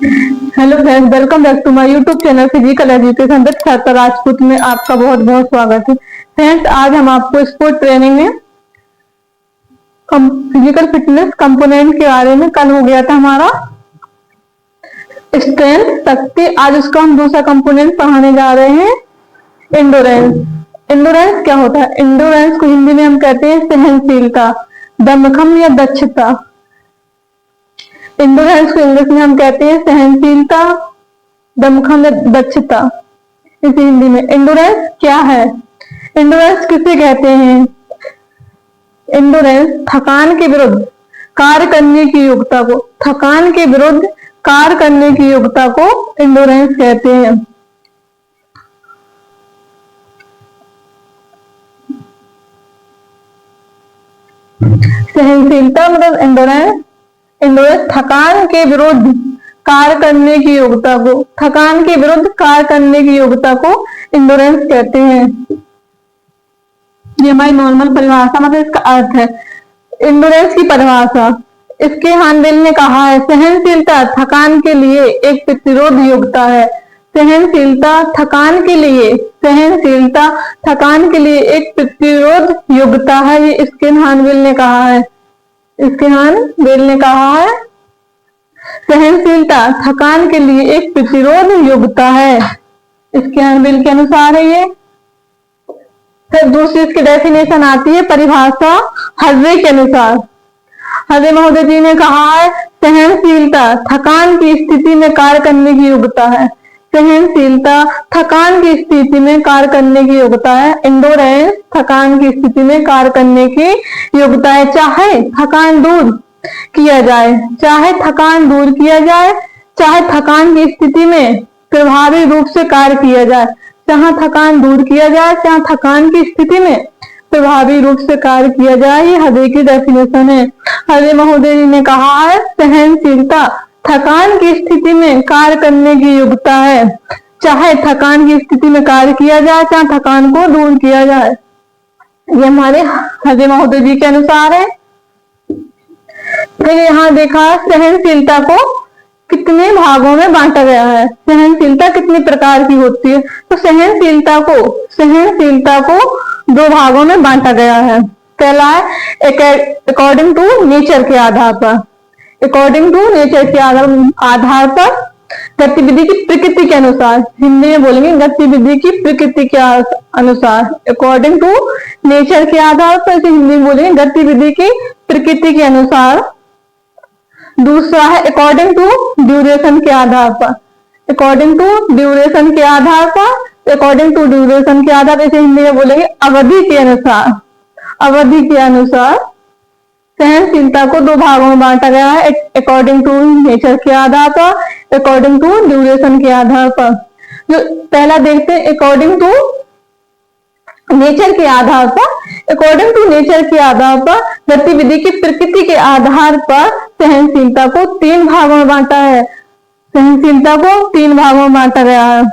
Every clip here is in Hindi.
Hello friends, welcome back to my YouTube channel physical education with Chhatra Rajput में आपका बहुत बहुत स्वागत है। फ्रेंड्स, आज हम आपको स्पोर्ट ट्रेनिंग में फिजिकल फिटनेस कंपोनेंट के बारे में, कल हो गया था हमारा स्ट्रेंथ शक्ति, आज उसका हम दूसरा कंपोनेंट पढ़ाने जा रहे हैं, एंडोरेंस। एंडोरेंस क्या होता है? एंडोरेंस को हिंदी में हम कहते हैं सहनशीलता, दमखम या दक्षता। एंडोरेंस को इंग्लिश में हम कहते हैं सहनशीलता, दमखम या दक्षता। इसी हिंदी में एंडोरेंस क्या है? एंडोरेंस किसे कहते हैं? एंडोरेंस थकान के विरुद्ध कार्य करने की योग्यता को, थकान के विरुद्ध कार्य करने की योग्यता को एंडोरेंस कहते हैं। सहनशीलता मतलब एंडोरेंस, एंडोरेंस थकान के विरुद्ध कार्य करने की योग्यता को, थकान के विरुद्ध कार्य करने की योग्यता को एंडोरेंस कहते हैं। ये हमारी नॉर्मल परिभाषा, मतलब इसका अर्थ है एंडोरेंस की परिभाषा। इसके हानवेल ने कहा है, सहनशीलता थकान के लिए एक प्रतिरोध योग्यता है। सहनशीलता थकान के लिए, सहनशीलता थकान के लिए एक प्रतिरोध योग्यता है। ये इसके हानवेल ने कहा है, इसके हानवेल ने कहा है सहनशीलता थकान के लिए एक प्रतिरोध योग्यता है। इसके हानवेल के अनुसार है ये। फिर दूसरी इसकी डेफिनेशन आती है परिभाषा हर्वे के अनुसार। हर्वे महोदय जी ने कहा है सहनशीलता थकान की स्थिति में कार्य करने की योग्यता है। सहनशीलता थकान की स्थिति में कार्य करने की योग्यता है। एंडोरेंस थकान की स्थिति में कार्य करने की योग्यता है। चाहे थकान दूर किया जाए, चाहे थकान दूर किया जाए, चाहे थकान की स्थिति में प्रभावी रूप से कार्य किया जाए, जहां थकान दूर किया जाए, जहां थकान की स्थिति में प्रभावी रूप से कार्य किया जाए। ये हर्वे की डेफिनेशन है। हर्वे महोदय जी ने कहा है सहनशीलता थकान की स्थिति में कार्य करने की योग्यता है, चाहे थकान की स्थिति में कार्य किया जाए, चाहे थकान को दूर किया जाए। ये हमारे हर्वे महोदय जी के अनुसार है। फिर यहाँ देखा सहनशीलता को कितने भागों में बांटा गया है, सहनशीलता कितने प्रकार की होती है। तो सहनशीलता को दो भागों में बांटा गया है। पहला है अकॉर्डिंग टू नेचर के आधार पर, अकॉर्डिंग टू नेचर के आधार पर, गतिविधि की प्रकृति के अनुसार। हिंदी में बोलेंगे गतिविधि की प्रकृति के अनुसार, अकॉर्डिंग टू नेचर के आधार पर, इसे हिंदी में बोलेंगे गतिविधि की प्रकृति के अनुसार। दूसरा है अकॉर्डिंग टू ड्यूरेशन के आधार पर, अकॉर्डिंग टू ड्यूरेशन के आधार पर, अकॉर्डिंग टू ड्यूरेशन के आधार पर, इसे हिंदी में बोलेंगे अवधि के अनुसार, अवधि के अनुसार। सहनशीलता को दो भागों में बांटा गया है, अकॉर्डिंग टू नेचर के आधार पर, अकॉर्डिंग टू ड्यूरेशन के आधार पर। जो पहला देखते हैं अकॉर्डिंग टू नेचर के आधार पर, अकॉर्डिंग टू नेचर के आधार पर, गतिविधि की प्रकृति के आधार पर सहनशीलता को तीन भागों में बांटा है, सहनशीलता को तीन भागों में बांटा गया है।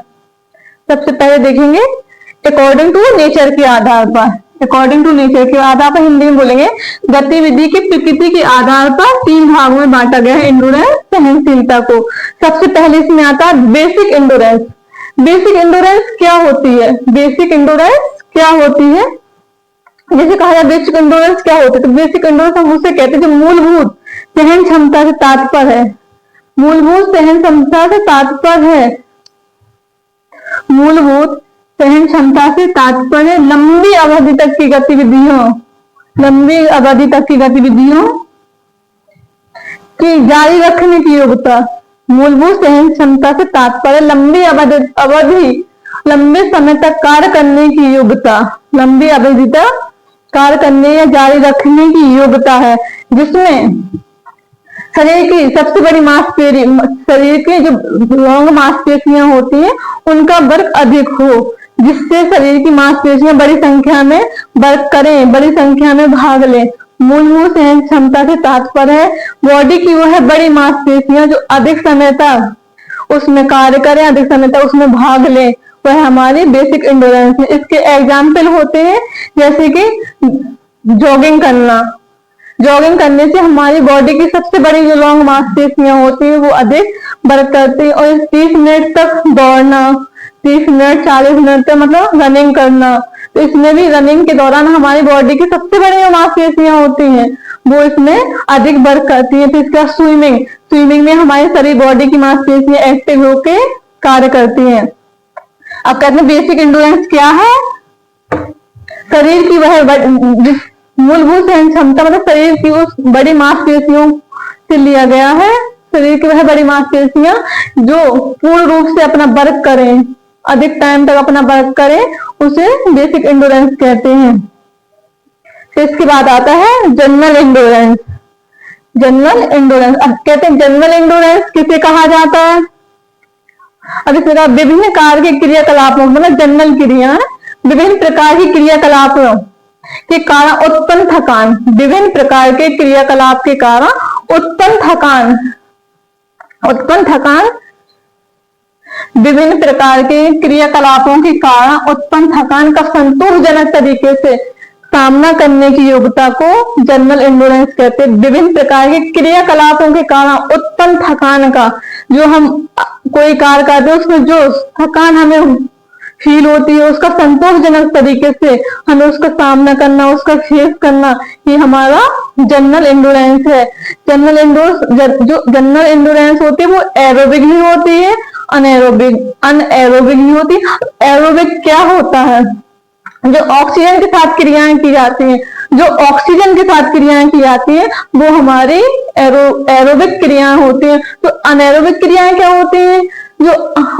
सबसे पहले देखेंगे अकॉर्डिंग टू नेचर के आधार पर, अकॉर्डिंग टू नेचर के आधार पर, हिंदी में बोलेंगे गतिविधि की प्रकृति के आधार पर तीन भागों में बांटा गया है एंडोरेंस सहनशीलता को। सबसे पहले इसमें आता है बेसिक एंडोरेंस। बेसिक एंडोरेंस क्या होती है? बेसिक एंडोरेंस क्या होती है? जैसे कहा जाए बेसिक एंडोरेंस क्या होती है, तो बेसिक एंडोरेंस हम उसे कहते हैं जो मूलभूत सहन क्षमता से तात्पर्य है, मूलभूत सहन क्षमता से तात्पर्य है, मूलभूत सहन क्षमता से तात्पर्य लंबी अवधि तक की गतिविधियों, लंबी अवधि तक की गतिविधियों की जारी रखने की योग्यता। मूलभूत सहन क्षमता से तात्पर्य लंबी अवधि, लंबे समय तक कार्य करने की योग्यता, लंबी अवधि तक कार्य करने या जारी रखने की योग्यता है, जिसमें शरीर की सबसे बड़ी मांसपेशी, शरीर की जो लॉन्ग मांसपेशियां होती हैं उनका वर्क अधिक हो, जिससे शरीर की मांसपेशियां बड़ी संख्या में वर्क करें, बड़ी संख्या में भाग लें। मूलभूत सहन क्षमता से तात्पर्य है बॉडी की वो है बड़ी मांसपेशियां जो अधिक समय तक उसमें कार्य करें, अधिक समय तक उसमें भाग लें, वह हमारी बेसिक एंडोरेंस है। इसके एग्जाम्पल होते हैं जैसे कि जॉगिंग करना, जॉगिंग करने से हमारी बॉडी की सबसे बड़ी जो लॉन्ग मांसपेशियां होती है वो अधिक वर्क करती है। और 30 मिनट तक दौड़ना, 30 मिनट 40 मिनट तक मतलब रनिंग करना, तो इसमें भी रनिंग के दौरान हमारी बॉडी की सबसे बड़ी जो मांसपेशियां होती हैं वो इसमें अधिक वर्क करती है। फिर इसका स्विमिंग, स्विमिंग में हमारी सारी बॉडी की मांसपेशियां एक्टिव होकर कार्य करती हैं। अब कहते हैं बेसिक एंडोरेंस क्या है? शरीर की वह मूलभूत सहन क्षमता, मतलब शरीर की उस बड़ी मांसपेशियों से लिया गया है। शरीर की वह बड़ी मांसपेशियां जो पूर्ण रूप से अपना वर्क करें, अधिक टाइम तक अपना वर्क करें, उसे बेसिक एंडोरेंस कहते हैं। फिर इसके बाद आता है जनरल एंडोरेंस। जनरल एंडोरेंस, अब कहते हैं जनरल एंडोरेंस किसे कहा जाता है? अब इसमें कहा विभिन्न कार्य के क्रियाकलापों, मतलब जनरल क्रिया, विभिन्न प्रकार की क्रियाकलापों के कारण उत्पन्न थकान, विभिन्न प्रकार के क्रियाकलाप के कारण उत्पन्न थकान, विभिन्न प्रकार के क्रियाकलापों के कारण उत्पन्न थकान का संतोषजनक तरीके से सामना करने की योग्यता को जनरल एंडोरेंस कहते हैं। विभिन्न प्रकार के क्रियाकलापों के कारण उत्पन्न थकान का, जो हम कोई कार्य करते हैं उसमें जो थकान हमें फील होती है उसका संतोषजनक तरीके से हमें उसका सामना करना, उसका फेस करना, ये हमारा जनरल एंडोरेंस है। जनरल एंडोरेंस होती है वो एरोबिक भी होती है, अनएरोबिक भी होती है। एरोबिक क्या होता है? जो ऑक्सीजन के साथ क्रियाएं की जाती हैं, जो ऑक्सीजन के साथ क्रियाएं की जाती है वो हमारी एरोबिक क्रियाएं होती हैं। तो अनएरोबिक क्रियाएं क्या होती हैं? जो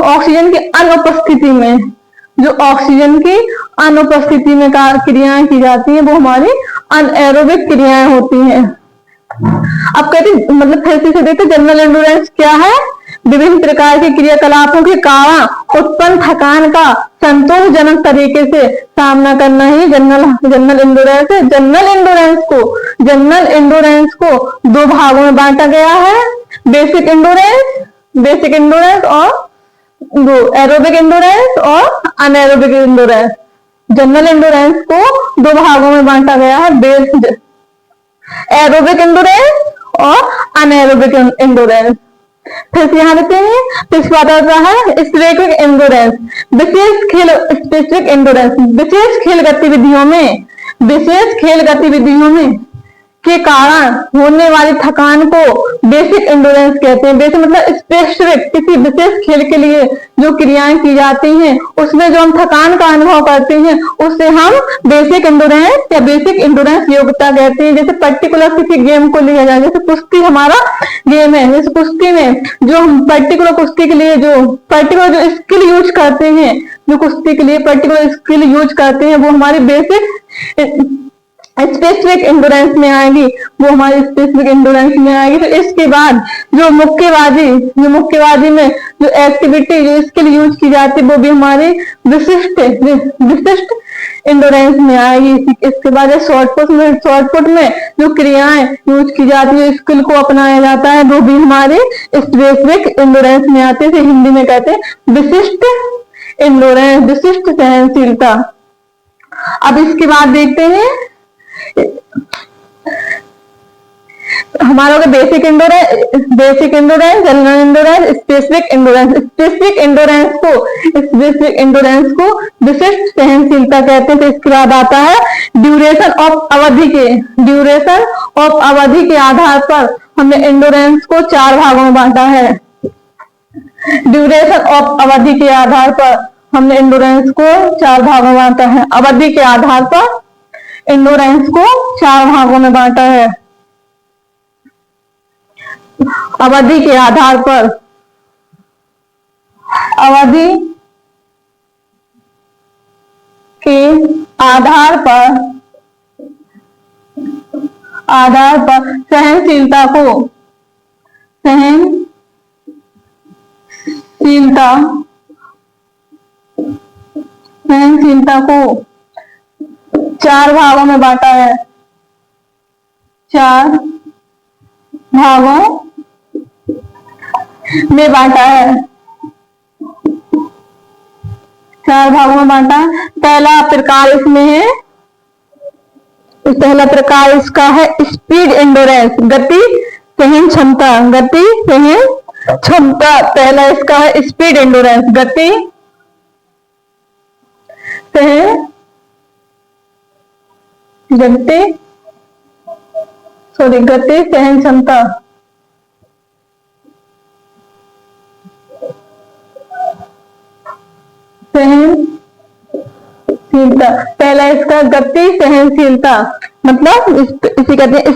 ऑक्सीजन की अनुपस्थिति में, जो ऑक्सीजन की अनुपस्थिति में क्रियाएं की जाती हैं वो हमारी अनएरोबिक क्रियाएं होती हैं। अब कहते हैं, मतलब फिर से देखते जनरल एंडोरेंस क्या है? विभिन्न प्रकार के क्रियाकलापों के कारण उत्पन्न थकान का संतोषजनक तरीके से सामना करना ही जनरल एंडोरेंस है। जनरल एंडोरेंस को दो भागों में बांटा गया है, बेसिक एंडोरेंस और दो एरोबिक एंडोरेंस और अनएरोबिक एंडोरेंस। जनरल एंडोरेंस को दो भागों में बांटा गया है, एरोबिक एंडोरेंस और अनएरोबिक एंडोरेंस। फिर से यहाँ देखते हैं, फिर बात आता है स्पेसिफिक एंडोरेंस। स्पेसिफिक एंडोरेंस विशेष खेल गतिविधियों में के कारण होने वाली थकान को बेसिक एंडोरेंस कहते हैं। बेसिक मतलब स्पेसिफिक, किसी विशेष खेल के लिए जो क्रियाएं की जाती हैं उसमें जो हम थकान का अनुभव करते हैं उससे हम बेसिक एंडोरेंस या बेसिक एंडोरेंस योग्यता कहते हैं। जैसे पर्टिकुलर किसी गेम को लिया जाए, जैसे कुश्ती हमारा गेम है, जैसे कुश्ती में जो हम पर्टिकुलर कुश्ती के लिए जो पर्टिकुलर जो स्किल यूज करते हैं, जो कुश्ती के लिए पर्टिकुलर स्किल यूज करते हैं वो हमारी बेसिक स्पेसिफिक एंडोरेंस में आएगी, वो हमारी स्पेसिफिक एंडोरेंस में आएगी। तो इसके बाद जो मुक्केबाजी में जो एक्टिविटी, जो स्किल यूज की जाती है वो भी हमारी विशिष्ट एंडोरेंस में आएगी। इसके बाद शॉर्टपुट में जो क्रियाएं यूज की जाती है, स्किल को अपनाया जाता है, वो भी हमारे स्पेसिफिक एंडोरेंस में आते हैं। हिंदी में कहते हैं विशिष्ट एंडोरेंस, विशिष्ट सहनशीलता। अब इसके बाद देखते हैं हमारा basic endurance, general endurance, specific endurance. Specific endurance को विशिष्ट सहनशीलता कहते हैं। तो इसके बाद आता है ड्यूरेशन ऑफ अवधि के आधार पर हमने एंडोरेंस को 4 भागों में बांटा है। ड्यूरेशन ऑफ अवधि के आधार पर हमने एंडोरेंस को 4 भागों में बांटा है। अवधि के आधार पर एंडोरेंस को 4 भागों में बांटा है। अवधि के आधार पर सहनशीलता को 4 भागों में बांटा है। 4 भागों में बांटा है। 4 भागों में बांटा। पहला प्रकार इसमें है पहला प्रकार इसका है स्पीड एंडोरेंस, गति सहन क्षमता, गति सहन क्षमता। पहला इसका है स्पीड एंडोरेंस, गति सहन गति सहन क्षमता। सहनशीलता, पहला इसका गति सहनशीलता, मतलब इसे कहते हैं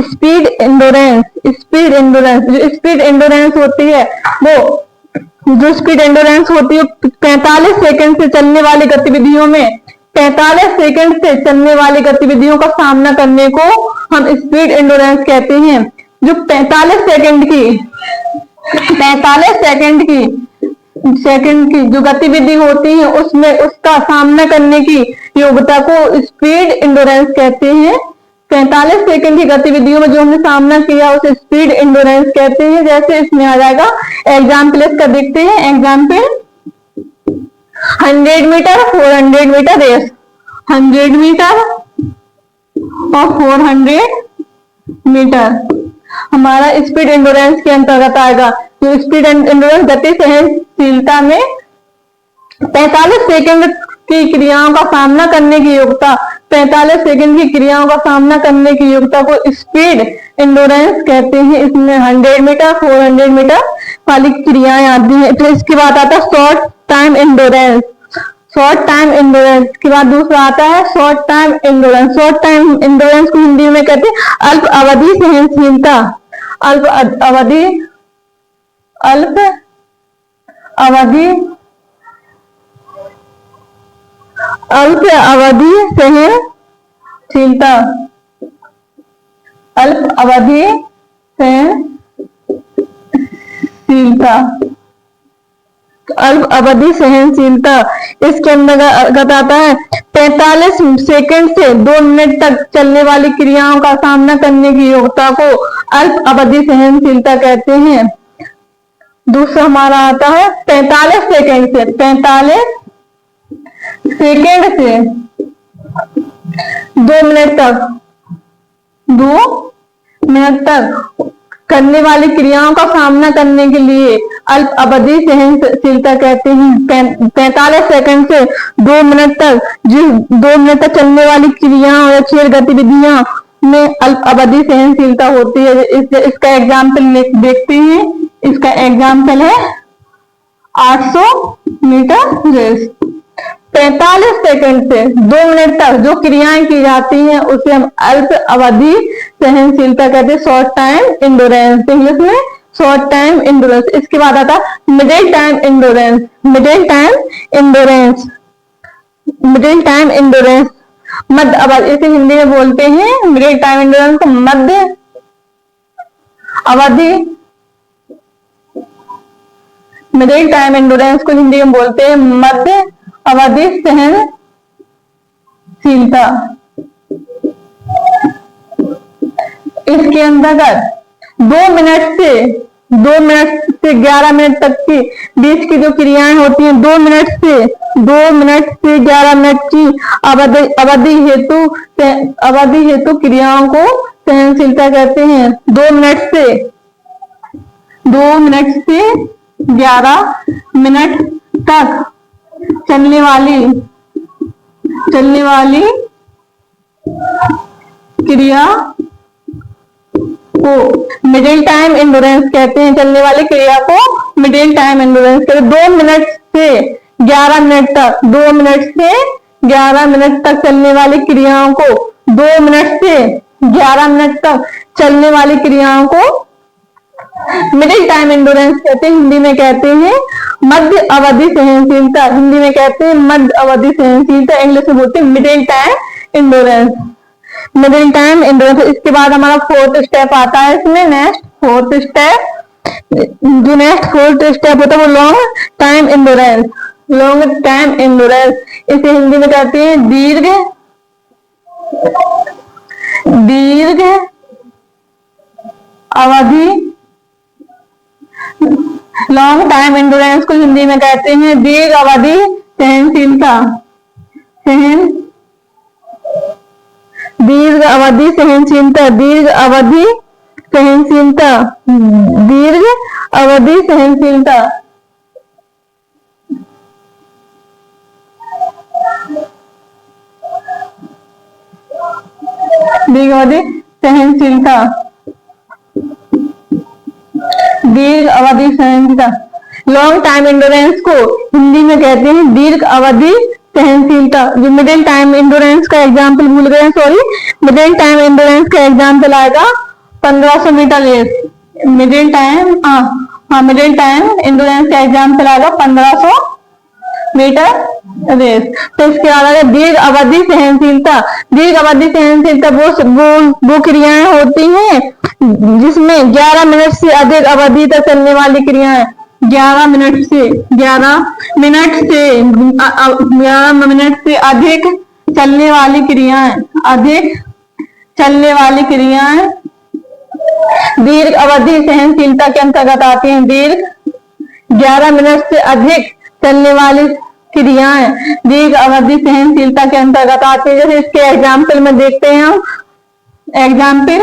स्पीड एंडोरेंस। स्पीड एंडोरेंस, जो स्पीड एंडोरेंस होती है वो, जो स्पीड एंडोरेंस होती है 45 सेकंड से चलने वाली गतिविधियों में, 45 सेकंड से चलने वाली गतिविधियों का सामना करने को हम स्पीड एंडोरेंस कहते हैं। जो 45 सेकंड की जो गतिविधि होती है उसमें उसका सामना करने की योग्यता को स्पीड एंडोरेंस कहते हैं। 45 सेकंड की गतिविधियों में जो हमने सामना किया उसे स्पीड एंडोरेंस कहते हैं। जैसे इसमें आ जाएगा एग्जाम्पल इसका, देखते हैं example. 100 metre 400 metre race, 100 metre और 400 मीटर हमारा स्पीड एंडोरेंस के अंतर्गत आएगा। तो स्पीड एंडोरेंस गति सहनशीलता में 45 सेकंड की क्रियाओं का सामना करने की योग्यता, 45 सेकंड की क्रियाओं का सामना करने की योग्यता को स्पीड एंडोरेंस कहते हैं। इसमें 100 मीटर 400 मीटर वाली क्रियाएं आती हैं। तो इसके बाद आता है short time endurance, short time endurance के बाद दूसरा आता है short time endurance. Short time endurance को हिंदी में कहते हैं अल्प अवधि सहनशीलता, अल्प अवधि सहनशीलता, अल्प अवधि सहनशीलता, अल्प अवधि सहनशीलता। इसके अंतर्गत आता है 45 सेकंड से 2 मिनट तक चलने वाली क्रियाओं का सामना करने की योग्यता को अल्प अवधि सहनशीलता कहते हैं। दूसरा हमारा आता है 45 सेकंड से 2 मिनट तक करने वाली क्रियाओं का सामना करने के लिए अल्प अवधि सहनशीलता कहते हैं। 45 सेकंड से 2 मिनट तक, जिस 2 मिनट तक चलने वाली क्रियाओं या खेल गतिविधियां में अल्प अवधि सहनशीलता होती है। इसका एग्जाम्पल देखते हैं। इसका एग्जाम्पल है 800 मीटर रेस। 45 सेकंड से 2 मिनट तक जो क्रियाएं की जाती हैं उसे हम अल्प अवधि सहनशीलता कहते हैं, शॉर्ट टाइम एंडोरेंस, इंग्लिश में शॉर्ट टाइम एंडोरेंस। इसके बाद आता है middle time endurance, middle time endurance, मध्य अवधि, इसे हिंदी में बोलते हैं मिडिल टाइम एंडोरेंस को मध्य अवधि, मिडिल टाइम एंडोरेंस को हिंदी में बोलते हैं मध्य अवधि सहनशीलता। इसके अंतर्गत 2 मिनट से 11 मिनट तक की बीच की जो क्रियाएं होती हैं, 2 मिनट से 11 मिनट की अवधि हेतु क्रियाओं को सहनशीलता कहते हैं। 2 मिनट से 11 मिनट तक चलने वाली क्रिया को मिडिल टाइम एंडोरेंस कहते हैं। चलने वाली क्रिया को मिडिल टाइम एंडोरेंस कहते हैं। 2 मिनट से 11 मिनट तक, 2 मिनट से 11 मिनट तक चलने वाली क्रियाओं को, 2 मिनट से 11 मिनट तक चलने वाली क्रियाओं को मिडिल टाइम एंडोरेंस कहते हैं। हिंदी में कहते हैं मध्य अवधि सहनशीलता, हिंदी में कहते हैं मध्य अवधि सहनशीलता, इंग्लिश में बोलते हैं middle time endurance, middle time endurance. इसके बाद हमारा 4th स्टेप आता है। इसमें नेक्स्ट 4th स्टेप होता है वो long time endurance, long time endurance. इसे हिंदी में कहते हैं दीर्घ अवधि, लॉन्ग टाइम एंडोरेंस को हिंदी में कहते हैं दीर्घ अवधि सहनशीलता, दीर्घ अवधि सहनशीलता, दीर्घ अवधि सहनशीलता, दीर्घ अवधि सहनशीलता, दीर्घ अवधि सहनशीलता, दीर्घ अवधि सहनशीलता। लॉन्ग टाइम एंडोरेंस को हिंदी में कहते हैं दीर्घ अवधि सहनशीलता। जो मिडिल टाइम एंडोरेंस का एग्जाम्पल भूल गए, सॉरी, मिडिल टाइम एंडोरेंस का एग्जाम्पल आएगा 1500 metre race. Middle time middle time endurance का एग्जाम्पल आएगा 1500 मीटर रेस। तो इसके बाद आगे दीर्घ अवधि सहनशीलता। दीर्घ अवधि सहनशीलता वो क्रियाएं होती हैं जिसमें 11 मिनट से अधिक अवधि तक चलने वाली क्रियाएं, 11 मिनट से 11 मिनट से अधिक चलने वाली क्रियाएं, अधिक चलने वाली क्रियाएं दीर्घ अवधि सहनशीलता के अंतर्गत आती हैं। दीर्घ 11 मिनट से अधिक चलने वाली क्रियाएं दीर्घ अवधि सहनशीलता के अंतर्गत आती है। जैसे इसके एग्जाम्पल में देखते हैं हम, एग्जाम्पल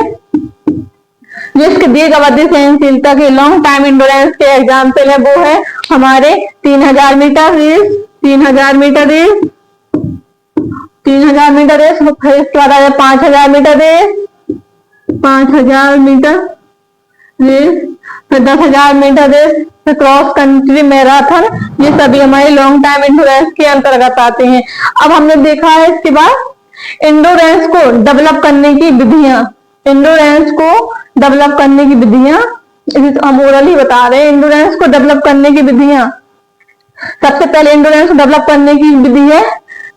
जिसकी दीर्घ अवधि सहनशीलता के लॉन्ग टाइम एंडोरेंस के एग्जाम्पल है वो है हमारे 3000 metre race, 3000 metre race, 3000 metre race. फिर इसके बाद आया 5000 मीटर रेस, 5000 मीटर रेस, फिर 10,000 मीटर रेस, फिर क्रॉस कंट्री मैराथन। ये सभी हमारे लॉन्ग टाइम एंडोरेंस के अंतर्गत आते हैं। अब हमने देखा है इसके बाद एंडोरेंस को डेवलप करने की विधियां, एंडोरेंस को डेवलप करने की विधियां हम ओरली बता रहे हैं। एंडोरेंस को डेवलप करने की विधियां, सबसे पहले एंडोरेंस को डेवलप करने की विधि है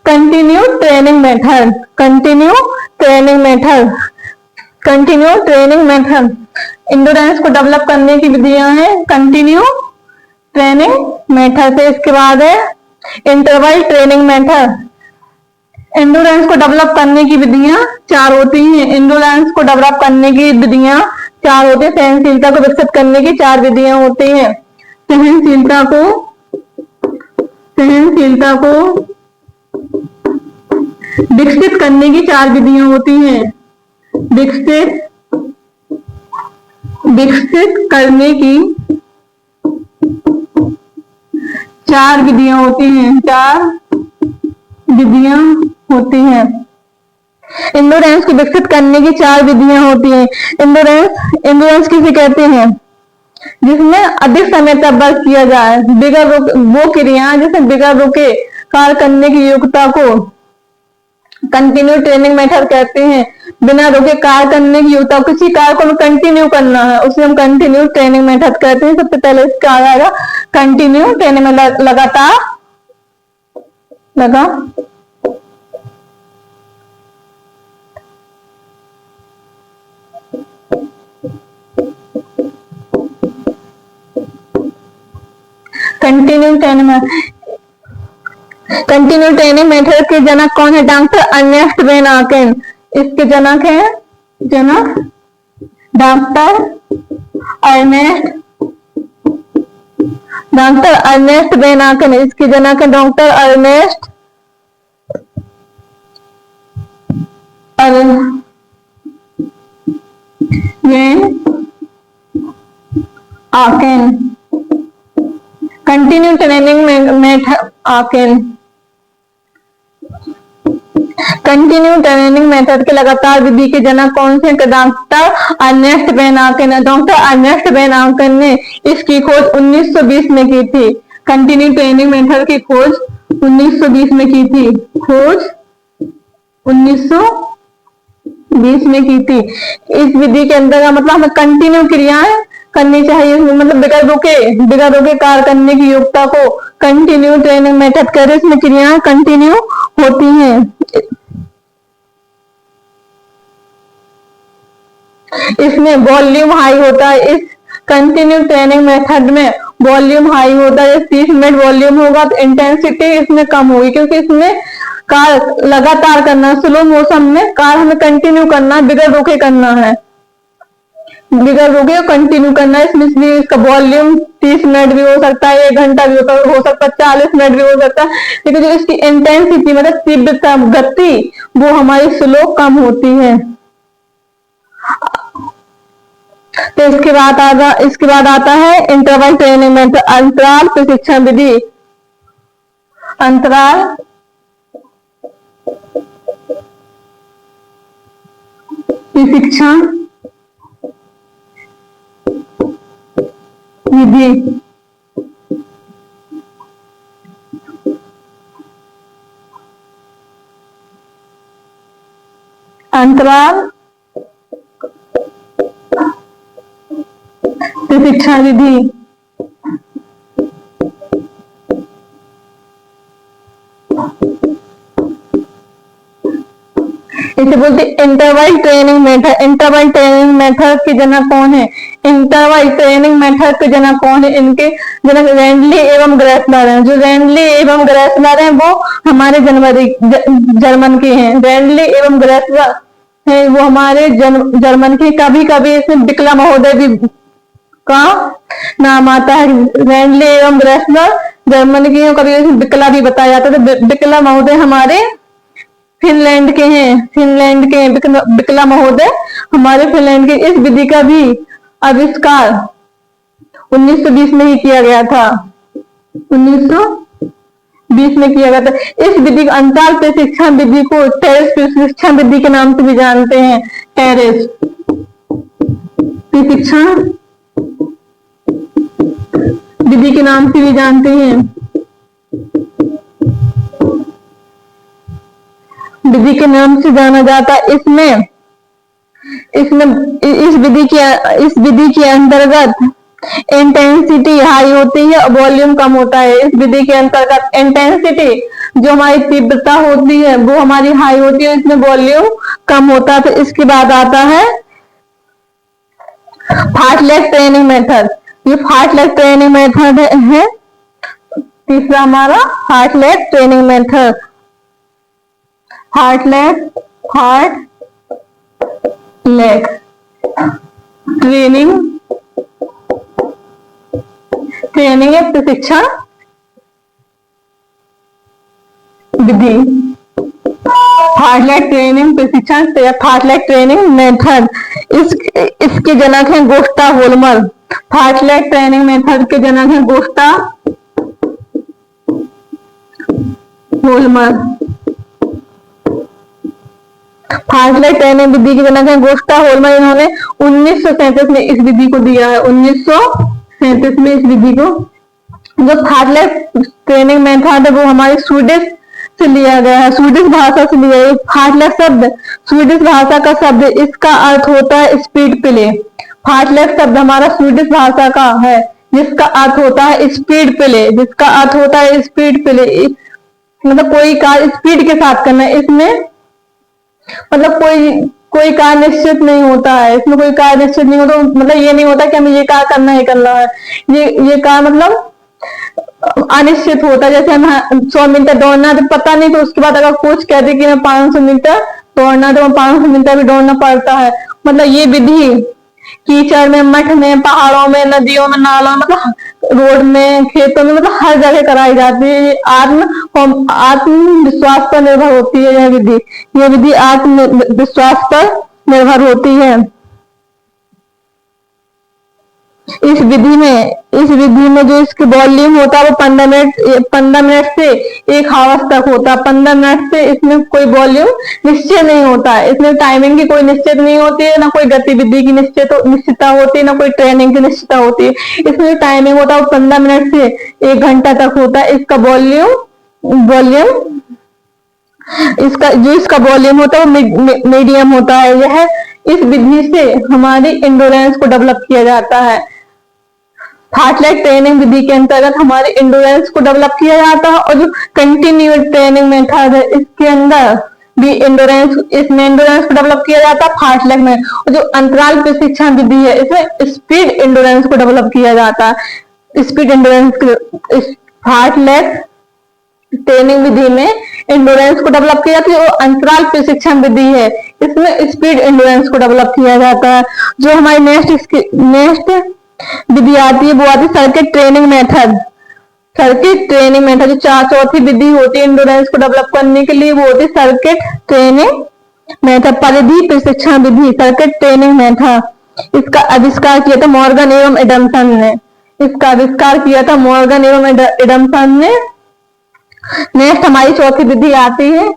continue training method, continue training method, continue training method. Endurance को डेवलप करने की विधियां हैं कंटिन्यू ट्रेनिंग मेथड से। इसके बाद है इंटरवल ट्रेनिंग मेथड। एंडोरेंस को डेवलप करने की विधियां 4 होती हैं। एंडोरेंस को डेवलप करने की विधियां 4 होती है। सहनशीलता को विकसित करने की 4 विधियां होती हैं। सहनशीलता को विकसित करने की 4 विधियां होती हैं। विकसित करने की 4 विधियां होती हैं, 4 विधियां होती हैं। एंडोरेंस को विकसित करने की 4 विधियां होती हैं। एंडोरेंस किसे कहते हैं? जिसमें अधिक समय तक वर्क किया जाए, बिगर वो क्रियाएं जिसे बिगर रुके कार्य करने की योग्यता को कंटिन्यू ट्रेनिंग मेथड कहते हैं। बिना रुके कार्य करने की योग्यता, किसी कार्य को कंटिन्यू करना है उसे हम कंटिन्यू ट्रेनिंग मेथड कहते हैं। सबसे पहले इसका आ जाएगा कंटिन्यू ट्रेनिंग में लगातार कंटिन्यू ट्रेनिंग मेथड के जनक कौन है? Doctor Ernest van Aaken. इसके जनक है डॉक्टर अर्नेस्ट वेन आकेन। इसके जनक है doctor Ernest van Aaken. Continue training method Aaken. Continue training method के लगातार विधि के जनक कौन से? Doctor Ernest van Aaken. Doctor Ernest van Aaken ने इसकी खोज 1920 में की थी। कंटिन्यू ट्रेनिंग मेथड की खोज 1920 में की थी। खोज 1920 में की थी। इस विधि के अंदर मतलब हमें कंटिन्यू क्रियाएं करनी चाहिए, मतलब बिगर रुके कार्य करने की योग्यता को कंटिन्यू ट्रेनिंग मेथड कहते हैं। इसमें क्रियाएं कंटिन्यू होती हैं। इसमें वॉल्यूम हाई होता है। इस कंटिन्यू ट्रेनिंग मेथड में वॉल्यूम हाई होता है। 30 मिनट वॉल्यूम होगा तो इंटेंसिटी इसमें कम होगी, क्योंकि इसमें कार्य लगातार करना, स्लो मोशन में कार्य हमें कंटिन्यू करना है, बिगर रुके करना है, बिगर रुके कंटिन्यू करना है। इसमें इसका वॉल्यूम 30 मिनट मिनट भी हो सकता है, 1 घंटा भी हो सकता है, 40 मिनट भी हो सकता है, लेकिन जो इसकी इंटेंसिटी मतलब तीव्रता गति वो हमारी स्लो कम होती है। तो इसके बाद आता है इंटरवल ट्रेनिंग मेथड, अंतराल प्रशिक्षण विधि। अंतराल प्रशिक्षण विधि। अंतराल प्रशिक्षण विधि इसे बोलते interval training method. Interval training method के जनक कौन है? इंटरवल ट्रेनिंग मेथड के जनक कौन है? इनके जनक रेंडली एवं ग्रेसलर हैं। जो रेंडली एवं ग्रेसलर हैं वो हमारे जर्मन के हैं। रेंडली एवं ग्रेसलर है वो हमारे जर्मन के। कभी कभी इसमें बिकला महोदय भी का नाम आता है। रेंडली एवं ग्रेसलर जर्मन के, कभी बिकला भी बताया जाता है। तो बिकला महोदय हमारे फिनलैंड के हैं। फिनलैंड के बिकला महोदय हमारे फिनलैंड के। इस विधि का भी आविष्कार 1920 में ही किया गया था। 1920 में किया गया था। इस विधि को अंतराल प्रशिक्षण विधि को टेरेस प्रशिक्षण विधि के नाम से भी जानते हैं। टेरेस प्रशिक्षण विधि के नाम से भी जानते हैं। विधि के नाम से जाना जाता है। इस विधि के अंतर्गत इंटेंसिटी हाई होती है और वॉल्यूम कम होता है। इस विधि के अंतर्गत इंटेंसिटी जो हमारी तीव्रता होती है वो हमारी हाई होती है, इसमें वॉल्यूम कम होता है। तो इसके बाद आता है फार्टलेट ट्रेनिंग मेथड। ये फार्टलेट ट्रेनिंग मेथड है। तीसरा हमारा फार्टलेट ट्रेनिंग मेथड। फार्टलेट ट्रेनिंग या प्रशिक्षण विधि। फार्टलेट ट्रेनिंग प्रशिक्षण या फार्टलेट ट्रेनिंग मेथड, इसके जनक हैं गोस्टा होल्मर। फार्टलेट ट्रेनिंग मेथड के जनक हैं गोस्टा होल्मर। फार्टलेट ट्रेनिंग विधि के जनक हैं गोस्टा होल्मर। इन्होंने 1937 में इस विधि को दिया है। 1937 में इस विधि को। जो फार्टलेट ट्रेनिंग मेथड है वो हमारे स्वीडिश से लिया गया है, स्वीडिश भाषा से लिया है। फार्टलेट शब्द स्वीडिश भाषा का शब्द, इसका अर्थ होता है स्पीड प्ले। फार्टलेट शब्द हमारा स्वीडिश भाषा का है जिसका अर्थ होता है स्पीड प्ले। जिसका अर्थ होता है स्पीड प्ले मतलब कोई कार्य स्पीड के साथ करना। इसमें मतलब कोई कार्य निश्चित नहीं होता है। इसमें कोई कार्य निश्चित नहीं होता, मतलब ये नहीं होता कि हमें ये कार्य करना ही करना है। ये कार्य मतलब अनिश्चित होता है। जैसे हम 100 मीटर दौड़ना तो पता नहीं, तो उसके बाद अगर कोच कहते कि मैं 500 मीटर दौड़ना तो 500 मीटर भी दौड़ना पड़ता है। मतलब ये विधि कीचड़ में, मठ में, पहाड़ों में, नदियों में, नालों में, मतलब रोड में, खेतों में, मतलब हर जगह कराई जाती है। आत्मविश्वास पर निर्भर होती है। यह विधि आत्मविश्वास पर निर्भर होती है। इस विधि में जो इसकी वॉल्यूम होता है वो 15 मिनट से 1 आवर्स तक होता है। 15 मिनट से इसमें कोई वॉल्यूम निश्चय नहीं होता है। इसमें टाइमिंग की कोई निश्चित नहीं होती है, ना कोई गतिविधि की निश्चितता होती है, ना कोई ट्रेनिंग की निश्चितता होती है। इसमें जो टाइमिंग होता है वो 15 मिनट से 1 घंटा तक होता है। इसका वॉल्यूम होता है वो मीडियम होता है। यह इस विधि से हमारी इंडोरेंस को डेवलप किया जाता है। फार्टलेट ट्रेनिंग विधि के अंतर्गत हमारे इंडोरेंस को डेवलप किया जाता है। और जो कंटिन्यूड ट्रेनिंग मेथड है इसके अंदर भी इसमें इंडोरेंस को डेवलप किया जाता है फार्टलेट में। और जो अंतराल प्रशिक्षण विधि है इसमें स्पीड इंडोरेंस को डेवलप किया जाता है। स्पीड इंडोरेंस फार्टलेट ट्रेनिंग विधि में इंडोरेंस को डेवलप किया जाता है। और अंतराल प्रशिक्षण विधि है इसमें स्पीड इंडोरेंस को डेवलप किया जाता है। जो हमारी नेक्स्ट विधि आती है वो आती है circuit training method. Circuit training method जो चौथी विधि होती है इंडोरेंस को डेवलप करने के लिए वो होती है सर्किट ट्रेनिंग मेथड, परिधि प्रशिक्षण विधि, सर्किट ट्रेनिंग मेथड। इसका आविष्कार किया था मॉर्गन एवं एडमसन ने। इसका आविष्कार किया था मॉर्गन एवं एडमसन ने। नेक्स्ट हमारी चौथी विधि आती है,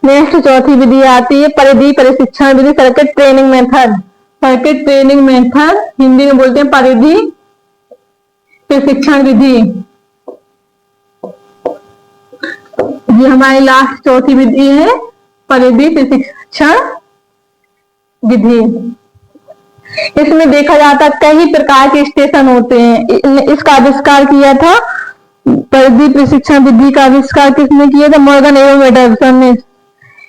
नेक्स्ट चौथी विधि आती है परिधि प्रशिक्षण विधि, circuit training method. Circuit training method Hindi में बोलते हैं परिधि प्रशिक्षण विधि। ये हमारी लास्ट चौथी विधि है परिधि प्रशिक्षण विधि। इसमें देखा जाता कई प्रकार के स्टेशन होते हैं। इसका आविष्कार किया था, परिधि प्रशिक्षण विधि का आविष्कार किसने किया था? मॉर्गन एवं एडमसन ने।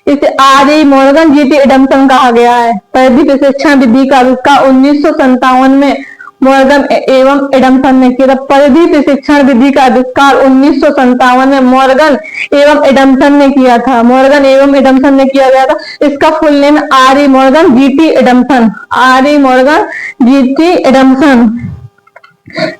इसे आर मॉर्गन जीटी एडमसन कहा गया है। परिधि प्रशिक्षण विधि का आविष्कार 1957 में मॉर्गन एवं एडमसन ने किया था। परिधि प्रशिक्षण विधि का आविष्कार 1957 में मॉर्गन एवं एडमसन ने किया था। मॉर्गन एवं एडमसन ने किया गया था। इसका full name R E Morgan GT Adamson. R E Morgan GT Adamson.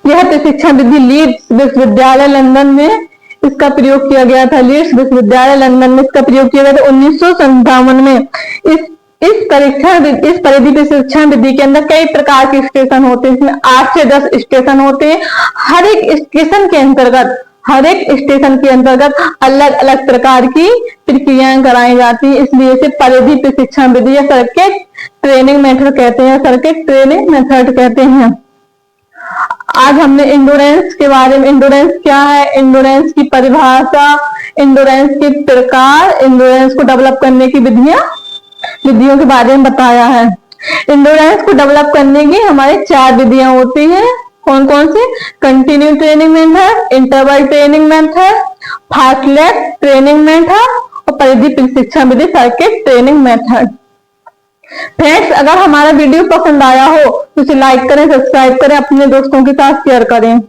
यह प्रशिक्षण विधि लीड्स विश्वविद्यालय लंदन में इसका प्रयोग किया गया था। लीड्स विश्वविद्यालय लंदन में इसका प्रयोग किया गया था 1957 में। इस परिधि प्रशिक्षण विधि के अंदर कई प्रकार के स्टेशन होते हैं। इसमें 8 से 10 स्टेशन होते हैं। हर एक स्टेशन के अंतर्गत अलग अलग प्रकार की प्रक्रियाएं कराई जाती है, इसलिए इसे परिधि प्रशिक्षण विधि या सर्किट ट्रेनिंग मेथड कहते हैं, सर्किट ट्रेनिंग मेथड कहते हैं। आज हमने इंडोरेंस के बारे में, इंडोरेंस क्या है, इंडोरेंस की परिभाषा, इंडोरेंस के प्रकार, इंडोरेंस को डेवलप करने की विधियों के बारे में बताया है। इंडोरेंस को डेवलप करने की हमारी 4 विधियां होती हैं। कौन कौन सी? Continue training method, interval training method, fartlek training method और परिधि प्रशिक्षण विधि, सर्किट ट्रेनिंग मेथड। फ्रेंड्स, अगर हमारा वीडियो पसंद आया हो तो इसे लाइक करें, सब्सक्राइब करें, अपने दोस्तों के साथ शेयर करें।